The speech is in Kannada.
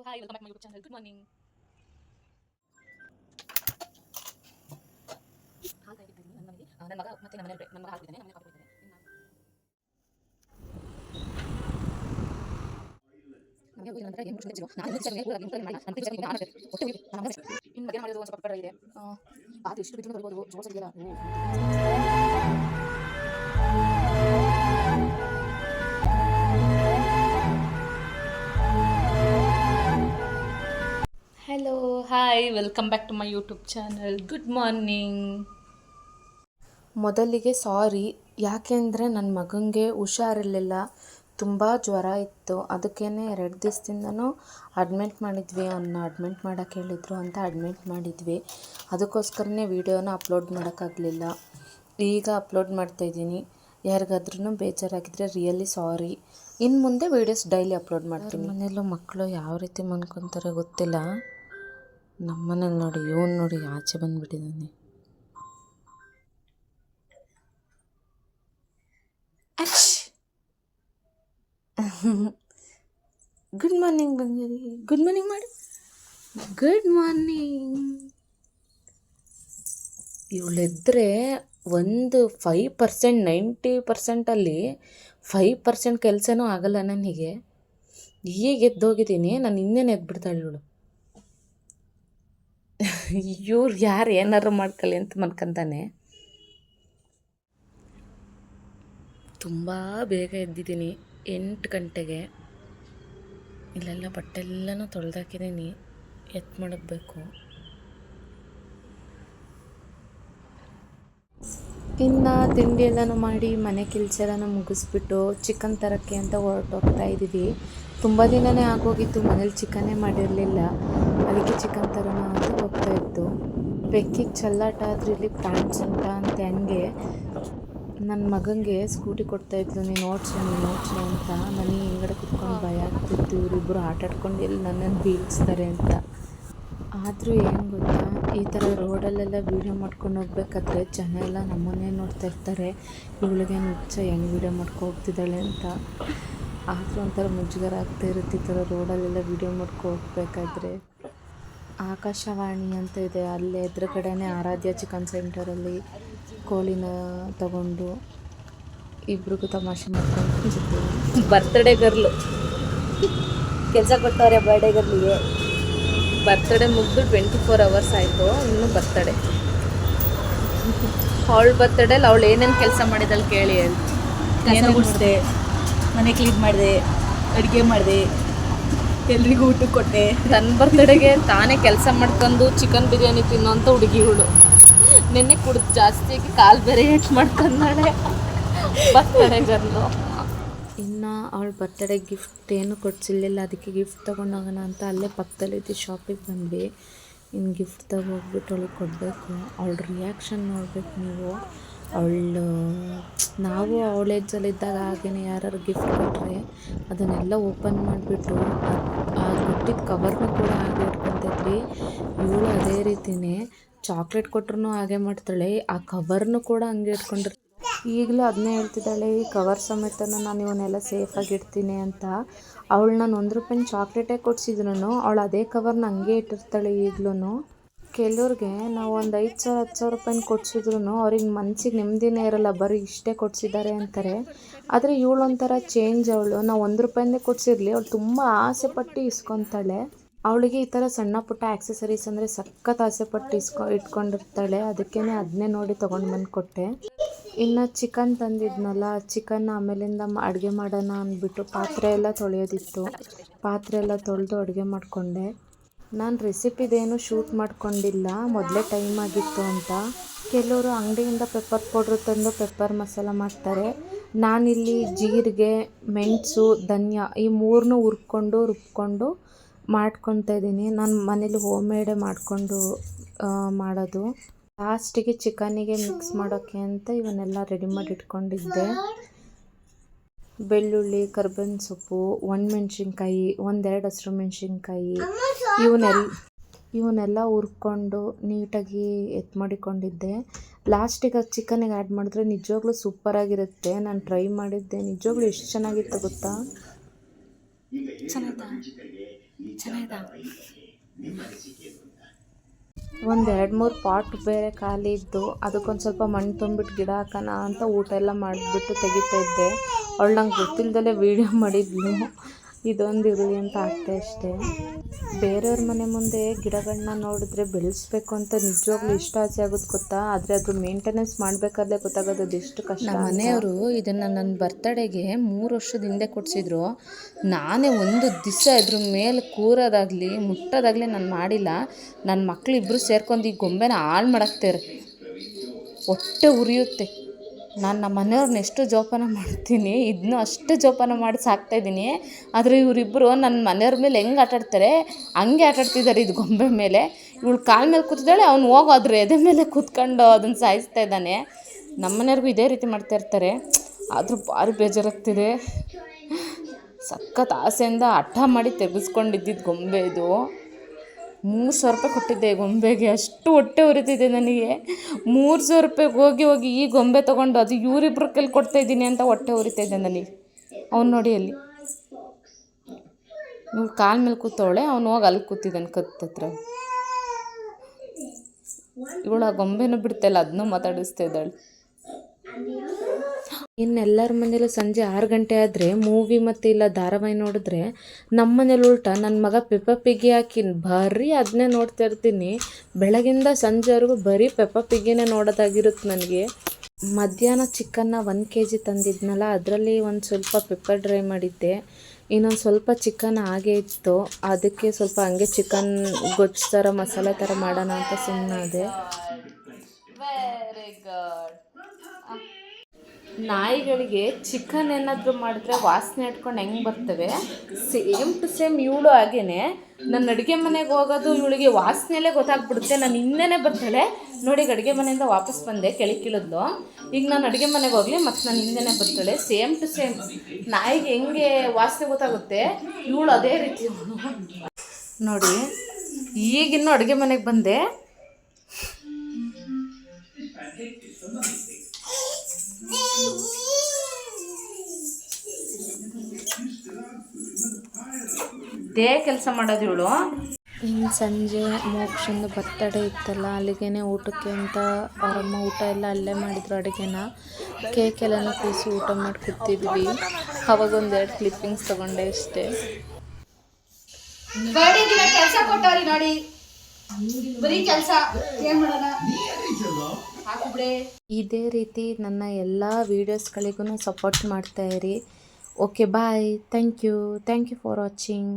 Hi welcome back my YouTube channel. Good morning. ಹಾಲು ಕಾಯ್ತಿದ್ದೀನಿ ನನ್ನ ಮನೆಗೆ. ನನ್ನ ಮಗ ಮತ್ತೆ ನಮ್ಮ ಮನೇಲಿ ನನ್ನ ಮಗ ಹಾಲು ಕುಡಿತಾನೆ, ನಮ್ಮ ಮನೆ ಕಾಫಿ ಕುಡಿತಾನೆ. ನಮಗೆ ಹೋಗಿ ನಂತರ ಏನು ಮುಗಿಸಿದೆ ನಾನು ಹೆಚ್ಚಾಗಿ ಕೂಡ ಇಂಪ್ರೂವ್ ಮಾಡಿ ನಾನು ಹೆಚ್ಚಾಗಿ ನಾನು ಒಟ್ಟು ಹೋಗಿ ನಾನು ಇನ್ನು ಮಧ್ಯಾಹ್ನ ಮಾಡೋದು ಒಂದು ಸ್ವಲ್ಪ ಕಡೆ ಇದೆ. ಅದು ಎಷ್ಟು ಬಿಟ್ಟು ಬರ್ಬೋದು ಜೋಡಿಸಿದೆಯಲ್ಲ. Hello hi welcome back to my YouTube channel. Good morning. ಮೊದಲಿಗೆ ಸಾರಿ, ಯಾಕೆಂದರೆ ನನ್ನ ಮಗನಿಗೆ ಹುಷಾರಿರಲಿಲ್ಲ, ತುಂಬ ಜ್ವರ ಇತ್ತು. ಅದಕ್ಕೇ 2 ದಿವಸದಿಂದನೂ ಅಡ್ಮಿಟ್ ಮಾಡಿದ್ವಿ. ಅವನ್ನ ಅಡ್ಮಿಟ್ ಮಾಡೋಕ್ಕೆ ಹೇಳಿದ್ರು ಅಂತ ಅಡ್ಮಿಟ್ ಮಾಡಿದ್ವಿ. ಅದಕ್ಕೋಸ್ಕರನೇ ವೀಡಿಯೋನ ಅಪ್ಲೋಡ್ ಮಾಡೋಕ್ಕಾಗಲಿಲ್ಲ. ಈಗ ಅಪ್ಲೋಡ್ ಮಾಡ್ತಾಯಿದ್ದೀನಿ. ಯಾರಿಗಾದ್ರೂ ಬೇಜಾರಾಗಿದ್ದರೆ ರಿಯಲಿ ಸಾರಿ. ಇನ್ನು ಮುಂದೆ ವೀಡಿಯೋಸ್ ಡೈಲಿ ಅಪ್ಲೋಡ್ ಮಾಡ್ತೀನಿ. ಮನೆಯಲ್ಲೂ ಮಕ್ಕಳು ಯಾವ ರೀತಿ ಮನ್ಕೊತಾರೆ ಗೊತ್ತಿಲ್ಲ. ನಮ್ಮ ಮನೇಲಿ ನೋಡಿ, ಇವನು ನೋಡಿ ಆಚೆ ಬಂದುಬಿಟ್ಟಿದ್ದಾನೆ. ಗುಡ್ ಮಾರ್ನಿಂಗ್ ಬಂಗಾರಿ, ಗುಡ್ ಮಾರ್ನಿಂಗ್ ಮಾಡಿ. Good morning. ಇವಳೆದ್ದರೆ ಒಂದು 5%, 90%ಅಲ್ಲಿ 5% ಕೆಲಸನೂ ಆಗಲ್ಲ ನನಗೆ. ಈಗ ಎದ್ದೋಗಿದ್ದೀನಿ, ನಾನು ಇನ್ನೇನು ಎದ್ಬಿಡ್ತಾಳೆ ಇವಳು. ಇವ್ರು ಯಾರು ಏನಾರು ಮಾಡ್ಕೊಳ್ಳಿ ಅಂತ ಮನ್ಕೊಂತಾನೆ. ತುಂಬ ಬೇಗ ಎದ್ದಿದ್ದೀನಿ, 8 ಗಂಟೆಗೆ. ಇಲ್ಲೆಲ್ಲ ಬಟ್ಟೆ ಎಲ್ಲನೂ ತೊಳೆದಾಕಿದ್ದೀನಿ, ಎತ್ತು ಮಡಗಬೇಕು. ಇನ್ನು ತಿಂಡಿ ಎಲ್ಲನೂ ಮಾಡಿ ಮನೆ ಕೆಲಸ ಎಲ್ಲನೂ ಮುಗಿಸ್ಬಿಟ್ಟು ಚಿಕನ್ ತರೋಕ್ಕೆ ಅಂತ ಹೊರಟೋಗ್ತಾ ಇದ್ದೀವಿ. ತುಂಬ ದಿನವೇ ಆಗೋಗಿತ್ತು, ಮನೇಲಿ ಚಿಕನ್ನೇ ಮಾಡಿರಲಿಲ್ಲ. ಅದಕ್ಕೆ ಚಿಕನ್ ತರೋಣ ಅಂತ ಹೋಗ್ತಾ ಇತ್ತು. ಬೆಕ್ಕಿಗೆ ಚಲ್ಲಾಟ ಆದ್ರೆ ಇಲ್ಲಿ ಪ್ಯಾಂಟ್ಸ್ ಅಂತ ಹಂಗೆ ನನ್ನ ಮಗನಿಗೆ ಸ್ಕೂಟಿ ಕೊಡ್ತಾಯಿದ್ಲು, ನೀನು ಓಡಿಸು ಅಂತ. ನನಗೆ ಹಿಂಗಡೆ ಕುತ್ಕೊಂಡು ಭಯ ಆಗ್ತಿತ್ತು, ಇವರಿಬ್ಬರು ಆಟಾಡ್ಕೊಂಡು ಎಲ್ಲಿ ನನ್ನನ್ನು ಬೀಳಿಸ್ತಾರೆ ಅಂತ. ಆದರೂ ಏನು ಗೊತ್ತಾ, ಈ ಥರ ರೋಡಲ್ಲೆಲ್ಲ ವೀಡಿಯೋ ಮಾಡ್ಕೊಂಡು ಹೋಗ್ಬೇಕಾದ್ರೆ ಜನ ಎಲ್ಲ ನಮ್ಮನ್ನೇ ನೋಡ್ತಾ ಇರ್ತಾರೆ, ಇವಳಿಗೆ ಹುಚ್ಚ ಹೆಂಗೆ ವೀಡಿಯೋ ಮಾಡ್ಕೊ ಹೋಗ್ತಿದ್ದಾಳೆ ಅಂತ. ಆದರೂ ಒಂಥರ ಮುಜುಗರ ಆಗ್ತಾ ಇರುತ್ತೆ ಈ ಥರ ರೋಡಲ್ಲೆಲ್ಲ ವೀಡಿಯೋ ಮಾಡ್ಕೊ ಹೋಗ್ಬೇಕಾದ್ರೆ. ಆಕಾಶವಾಣಿ ಅಂತ ಇದೆ, ಅಲ್ಲೇ ಎದುರುಗಡೆನೇ ಆರಾಧ್ಯ ಚಿಕನ್ ಸೆಂಟರಲ್ಲಿ ಕೋಳಿನ ತಗೊಂಡು ಇಬ್ರಿಗೂ ತಮಾಷೆ ಮಾಡ್ಕೊಂಡು ಕೂತಿದ್ದೀವಿ. ಬರ್ತ್ಡೇ ಗರ್ಲು ಕೆಲಸ ಕೊಟ್ಟವ್ರೆ. ಬರ್ಡೇ ಗರ್ಲಿಗೆ ಬರ್ತ್ಡೇ ಮುಗಿದು 24 hours ಆಯಿತು, ಇನ್ನೂ ಬರ್ತಡೆ. ಅವಳು ಬರ್ತಡೇಲಿ ಅವಳು ಏನೇನು ಕೆಲಸ ಮಾಡಿದಳು ಕೇಳಿ ಹೇಳಿ. ಕಸ ಗುಡಿಸ್ದೆ, ಮನೆ ಕ್ಲೀನ್ ಮಾಡಿದೆ, ಅಡುಗೆ ಮಾಡಿದೆ, ಎಲ್ರಿಗೂ ಊಟಕ್ಕೆ ಕೊಟ್ಟೆ. ತನ್ನ ಬರ್ತಡೆಗೆ ತಾನೇ ಕೆಲಸ ಮಾಡ್ಕೊಂಡು ಚಿಕನ್ ಬಿರಿಯಾನಿ ತಿನ್ನೋಂಥ ಹುಡುಗಿ ಇವಳು. ನಿನ್ನೆ ಕುಡಿದು ಜಾಸ್ತಿಯಾಗಿ ಕಾಲು ಬೇರೆ ಏಟ್ ಮಾಡ್ಕೊಂಡಾಳೆ ಬರ್ತಡೇ ಗರ್ಲು. ಇನ್ನು ಅವಳ ಬರ್ತಡೇ ಗಿಫ್ಟ್ ಏನು ಕೊಡಿಸಿರ್ಲಿಲ್ಲ, ಅದಕ್ಕೆ ಗಿಫ್ಟ್ ತೊಗೊಂಡೋಗೋಣ ಅಂತ ಅಲ್ಲೇ ಪಕ್ಕದಲ್ಲಿದ್ದು ಶಾಪಿಗೆ ಬಂದ್ವಿ. ಇನ್ನು ಗಿಫ್ಟ್ ತಗೋಗ್ಬಿಟ್ಟು ಅವಳಿಗೆ ಕೊಡಬೇಕು. ಅವಳ ರಿಯಾಕ್ಷನ್ ನೋಡ್ಬೇಕು ನೀವು. ನಾವು ಅವಳ ಏಜಲ್ಲಿದ್ದಾಗ ಹಾಗೇನೆ ಯಾರು ಗಿಫ್ಟ್ ಕೊಟ್ಟರೆ ಅದನ್ನೆಲ್ಲ ಓಪನ್ ಮಾಡಿಬಿಟ್ಟು ಆ ಕೊಟ್ಟಿದ್ದ ಕವರ್ನ ಕೂಡ ಹಾಗೆ ಇಟ್ಕೊತಿದ್ವಿ. ಇವಳು ಅದೇ ರೀತಿಯೇ ಚಾಕ್ಲೇಟ್ ಕೊಟ್ಟರು ಹಾಗೆ ಮಾಡ್ತಾಳೆ, ಆ ಕವರ್ನು ಕೂಡ ಹಂಗೆ ಇಟ್ಕೊಂಡಿರ್ತಾಳೆ. ಈಗಲೂ ಅದನ್ನೇ ಹೇಳ್ತಿದ್ದಾಳೆ, ಈ ಕವರ್ ಸಮೇತನ ನಾನು ಇವನ್ನೆಲ್ಲ ಸೇಫಾಗಿ ಇಡ್ತೀನಿ ಅಂತ. ಅವಳು ನಾನು ₹1 ಚಾಕ್ಲೇಟೇ ಕೊಡಿಸಿದ್ರು ಅವಳು ಅದೇ ಕವರ್ನ ಹಂಗೆ ಇಟ್ಟಿರ್ತಾಳೆ ಈಗಲೂ. ಕೆಲವ್ರಿಗೆ ನಾವು ಒಂದು 5,000 10,000 ಕೊಡಿಸಿದ್ರು ಅವ್ರಿಗೆ ಮನಸ್ಸಿಗೆ ನೆಮ್ಮದಿನೇ ಇರಲ್ಲ, ಬರೀ ಇಷ್ಟೇ ಕೊಡಿಸಿದ್ದಾರೆ ಅಂತಾರೆ. ಆದರೆ ಇವಳು ಒಂಥರ ಚೇಂಜ್. ನಾವು ₹1 ಕೊಡಿಸಿರಲಿ ಅವಳು ತುಂಬ ಆಸೆ ಪಟ್ಟು ಇಸ್ಕೊತಾಳೆ. ಅವಳಿಗೆ ಈ ಥರ ಸಣ್ಣ ಪುಟ್ಟ ಆ್ಯಕ್ಸಸರೀಸ್ ಅಂದರೆ ಸಖತ್ ಆಸೆ ಪಟ್ಟು ಇಟ್ಕೊಂಡಿರ್ತಾಳೆ. ಅದಕ್ಕೇ ಅದನ್ನೇ ನೋಡಿ ತೊಗೊಂಡು ಬಂದು ಕೊಟ್ಟೆ. ಇನ್ನು ಚಿಕನ್ ತಂದಿದ್ನಲ್ಲ, ಚಿಕನ್ ಆಮೇಲಿಂದ ಅಡುಗೆ ಮಾಡೋಣ ಅಂದ್ಬಿಟ್ಟು ಪಾತ್ರೆ ಎಲ್ಲ ತೊಳೆಯೋದಿತ್ತು. ಪಾತ್ರೆ ಎಲ್ಲ ತೊಳೆದು ಅಡುಗೆ ಮಾಡಿಕೊಂಡೆ. ನಾನು ರೆಸಿಪಿದೇನು ಶೂಟ್ ಮಾಡ್ಕೊಂಡಿಲ್ಲ, ಮೊದಲೇ ಟೈಮ್ ಆಗಿತ್ತು ಅಂತ. ಕೆಲವರು ಅಂಗಡಿಯಿಂದ ಪೆಪ್ಪರ್ ಪೌಡ್ರ್ ತಂದು ಪೆಪ್ಪರ್ ಮಸಾಲ ಮಾಡ್ತಾರೆ. ನಾನಿಲ್ಲಿ ಜೀರಿಗೆ, ಮೆಣಸು, ಧನ್ಯ ಈ 3 ರುಬ್ಕೊಂಡು ಮಾಡ್ಕೊತಾ ಇದ್ದೀನಿ. ನಾನು ಮನೇಲಿ ಹೋಮ್ ಮೇಡೇ ಮಾಡಿಕೊಂಡು ಮಾಡೋದು. ಲಾಸ್ಟಿಗೆ ಚಿಕನಿಗೆ ಮಿಕ್ಸ್ ಮಾಡೋಕ್ಕೆ ಅಂತ ಇವನ್ನೆಲ್ಲ ರೆಡಿ ಮಾಡಿ ಇಟ್ಕೊಂಡಿದ್ದೆ. ಬೆಳ್ಳುಳ್ಳಿ, ಕರ್ಬೇವಿನ ಸೊಪ್ಪು, ಒಣಮೆಣ್ಸಿನ್ಕಾಯಿ, 1-2 ಹಸಿರು ಮೆಣಸಿನ್ಕಾಯಿ ಇವನ್ನೆಲ್ಲ ಹುರ್ಕೊಂಡು ನೀಟಾಗಿ ಮಾಡಿಕೊಂಡಿದ್ದೆ. ಲಾಸ್ಟಿಗೆ ಚಿಕನಿಗೆ ಆ್ಯಡ್ ಮಾಡಿದ್ರೆ ನಿಜವಾಗ್ಲೂ ಸೂಪರಾಗಿರುತ್ತೆ. ನಾನು ಟ್ರೈ ಮಾಡಿದ್ದೆ, ನಿಜವಾಗ್ಲೂ ಎಷ್ಟು ಚೆನ್ನಾಗಿತ್ತು ಗೊತ್ತಾ. ಒಂದು 2-3 ಪಾಟ್ ಬೇರೆ ಖಾಲಿ ಇದ್ದು ಅದಕ್ಕೊಂದು ಸ್ವಲ್ಪ ಮಣ್ಣು ತುಂಬಿಟ್ಟು ಗಿಡ ಹಾಕೋಣ ಅಂತ ಊಟ ಎಲ್ಲ ಮಾಡಿಬಿಟ್ಟು ತೆಗಿತಾ ಇದ್ದೆ. ಅವಳು ನಂಗೆ ಗೊತ್ತಿಲ್ಲದಲ್ಲೇ ವೀಡಿಯೋ ಮಾಡಿದ್ಲು. ಇದೊಂದು ಇರಲಿ ಅಂತ ಆಗ್ತಾ ಅಷ್ಟೇ. ಬೇರೆಯವ್ರ ಮನೆ ಮುಂದೆ ಗಿಡಗಳನ್ನ ನೋಡಿದ್ರೆ ಬೆಳೆಸ್ಬೇಕು ಅಂತ ನಿಜವಾಗ್ಲೂ ಇಷ್ಟ ಆಸೆ ಆಗೋದು ಗೊತ್ತಾ, ಆದರೆ ಅದ್ರ ಮೇಂಟೆನೆನ್ಸ್ ಮಾಡಬೇಕಾದ್ರೆ ಗೊತ್ತಾಗೋದು ಅದೆಷ್ಟು ಕಷ್ಟ. ನಮ್ಮ ಮನೆಯವರು ಇದನ್ನು ನನ್ನ ಬರ್ತಡೇಗೆ 3 ವರ್ಷದ ಹಿಂದೆ ಕೊಡಿಸಿದ್ರು. ನಾನೇ ಒಂದು ದಿವಸ ಇದ್ರ ಮೇಲೆ ಕೂರೋದಾಗಲಿ ಮುಟ್ಟೋದಾಗಲಿ ನಾನು ಮಾಡಿಲ್ಲ. ನನ್ನ ಮಕ್ಕಳಿಬ್ಬರು ಸೇರ್ಕೊಂಡು ಈ ಗೊಂಬೆನ ಹಾಳು ಮಾಡಾಕ್ತಾರೆ. ಹೊಟ್ಟೆ ಉರಿಯುತ್ತೆ. ನಾನು ನಮ್ಮ ಮನೆಯವ್ರನ್ನ ಎಷ್ಟು ಜೋಪಾನ ಮಾಡ್ತೀನಿ, ಇದನ್ನೂ ಅಷ್ಟು ಜೋಪಾನ ಮಾಡಿ ಸಾಕ್ತಾಯಿದ್ದೀನಿ. ಆದರೆ ಇವರಿಬ್ಬರು ನನ್ನ ಮನೆಯವ್ರ ಮೇಲೆ ಹೆಂಗೆ ಆಟಾಡ್ತಾರೆ ಹಂಗೆ ಆಟಾಡ್ತಿದ್ದಾರೆ ಇದು ಗೊಂಬೆ ಮೇಲೆ. ಇವಳು ಕಾಲ ಮೇಲೆ ಕೂತಿದ್ದಾಳೆ, ಅವ್ನು ಹೋಗೋದ್ರೆ ಎದೆ ಮೇಲೆ ಕೂತ್ಕೊಂಡು ಅದನ್ನು ಸಾಯಿಸ್ತಾ ಇದ್ದಾನೆ. ನಮ್ಮ ಮನೆಯವ್ರಿಗೂ ಇದೇ ರೀತಿ ಮಾಡ್ತಾಯಿರ್ತಾರೆ. ಆದರೂ ಭಾರಿ ಬೇಜಾರಾಗ್ತಿದೆ. ಸಖತ್ ಆಸೆಯಿಂದ ಹಠ ಮಾಡಿ ತೆಗೆಸ್ಕೊಂಡಿದ್ದಿದ್ದು ಗೊಂಬೆ ಇದು. 3,000 ರೂಪಾಯಿ ಕೊಟ್ಟಿದ್ದೆ ಗೊಂಬೆಗೆ. ಅಷ್ಟು ಹೊಟ್ಟೆ ಉರಿತಿದೆ ನನಗೆ. 3,000 ರೂಪಾಯಿಗೆ ಹೋಗಿ ಈ ಗೊಂಬೆ ತೊಗೊಂಡು ಅದು ಇವರಿಬ್ರು ಕೈಲಿ ಕೊಡ್ತಾಯಿದ್ದೀನಿ ಅಂತ ಹೊಟ್ಟೆ ಉರಿತಾಯಿದ್ದೆ ನನಗೆ. ಅವ್ನು ನೋಡಿ ಅಲ್ಲಿ ಇವಳು ಕಾಲ ಮೇಲೆ ಕೂತವಳೆ, ಅವನು ಹೋಗಿ ಅಲ್ಲಿ ಕೂತಿದ್ದಾನೆ ಕತ್ತತ್ರ. ಇವಳು ಆ ಗೊಂಬೆನೂ ಬಿಡ್ತಾಯಿಲ್ಲ, ಅದನ್ನೂ ಮಾತಾಡಿಸ್ತಾ ಇದ್ದಾಳೆ. ಇನ್ನೆಲ್ಲರ ಮನೇಲೂ ಸಂಜೆ 6 ಗಂಟೆ ಆದರೆ ಮೂವಿ ಮತ್ತು ಇಲ್ಲ ಧಾರಾವಾಹಿ ನೋಡಿದ್ರೆ, ನಮ್ಮ ಮನೇಲಿ ಉಲ್ಟಾ ನನ್ನ ಮಗ ಪೆಪ್ಪ ಪಿಗ್ಗಿ ಹಾಕಿ ಬರೀ ಅದನ್ನೇ ನೋಡ್ತಾ ಇರ್ತೀನಿ. ಬೆಳಗಿಂದ ಸಂಜೆವರೆಗೂ ಬರೀ ಪೆಪ್ಪ ಪಿಗ್ಗಿನೇ ನೋಡೋದಾಗಿರುತ್ತೆ ನನಗೆ. ಮಧ್ಯಾಹ್ನ ಚಿಕನ್ನ 1 kg ತಂದಿದ್ನಲ್ಲ, ಅದರಲ್ಲಿ ಒಂದು ಸ್ವಲ್ಪ ಪೆಪ್ಪರ್ ಡ್ರೈ ಮಾಡಿದ್ದೆ. ಇನ್ನೊಂದು ಸ್ವಲ್ಪ ಚಿಕನ್ ಹಾಗೆ ಇತ್ತು, ಅದಕ್ಕೆ ಸ್ವಲ್ಪ ಹಂಗೆ ಚಿಕನ್ ಗೊಜ್ಜು ಥರ ಮಸಾಲೆ ಥರ ಮಾಡೋಣ ಅಂತ ಸುಮ್ಮನಾದೆ. Very good. ನಾಯಿಗಳಿಗೆ ಚಿಕನ್ ಏನಾದರೂ ಮಾಡಿದ್ರೆ ವಾಸನೆ ಇಟ್ಕೊಂಡು ಹೆಂಗೆ ಬರ್ತವೆ, ಸೇಮ್ ಟು ಸೇಮ್ ಇವಳು ಹಾಗೇನೆ. ನನ್ನ ಅಡುಗೆ ಮನೆಗೆ ಹೋಗೋದು ಇವಳಿಗೆ ವಾಸನೆಯಲ್ಲೇ ಗೊತ್ತಾಗ್ಬಿಡುತ್ತೆ. ನಾನು ಹಿಂದೆನೇ ಬರ್ತಾಳೆ ನೋಡಿ. ಅಡುಗೆ ಮನೆಯಿಂದ ವಾಪಸ್ ಬಂದೆ, ಕೆಳಗೆ ಕೀಳಿದ್ಲು. ಈಗ ನಾನು ಅಡುಗೆ ಮನೆಗೆ ಹೋಗಲಿ ಮತ್ತು ನಾನು ಹಿಂದೆನೇ ಬರ್ತಾಳೆ. ಸೇಮ್ ಟು ಸೇಮ್ ನಾಯಿಗೆ ಹೆಂಗೆ ವಾಸನೆ ಗೊತ್ತಾಗುತ್ತೆ, ಇವಳು ಅದೇ ರೀತಿ ನೋಡಿ. ಈಗಿನ್ನೂ ಅಡುಗೆ ಮನೆಗೆ ಬಂದೆ. ಇದೇ ಕೆಲಸ ಮಾಡೋದು ಇವಳು. ಇನ್ನು ಸಂಜೆ ಮೋಕ್ಷಂದು ಬರ್ತಡೇ ಇತ್ತಲ್ಲ, ಅಲ್ಲಿಗೇನೆ ಊಟಕ್ಕೆ ಅಂತ ಅವರಮ್ಮ ಊಟ ಎಲ್ಲ ಅಲ್ಲೇ ಮಾಡಿದ್ರು ಅಡುಗೆನ. ಕೇಕ್ ಎಲ್ಲನೂ ಕೂಸಿ ಊಟ ಮಾಡಿ ಕೂತಿದ್ವಿ. ಅವಾಗ 1-2 ಕ್ಲಿಪ್ಪಿಂಗ್ಸ್ ತೊಗೊಂಡೆ ಅಷ್ಟೇ. ಕೆಲಸ ಕೊಟ್ಟವ್ರಿ ನೋಡಿ, ಬರೀ ಕೆಲಸ ಏನು ಮಾಡೋಣ. ಇದೇ ರೀತಿ ನನ್ನ ಎಲ್ಲ ವೀಡಿಯೋಸ್ಗಳಿಗೂ ಸಪೋರ್ಟ್ ಮಾಡ್ತಾಯಿರಿ. Okay bye. Thank you for watching.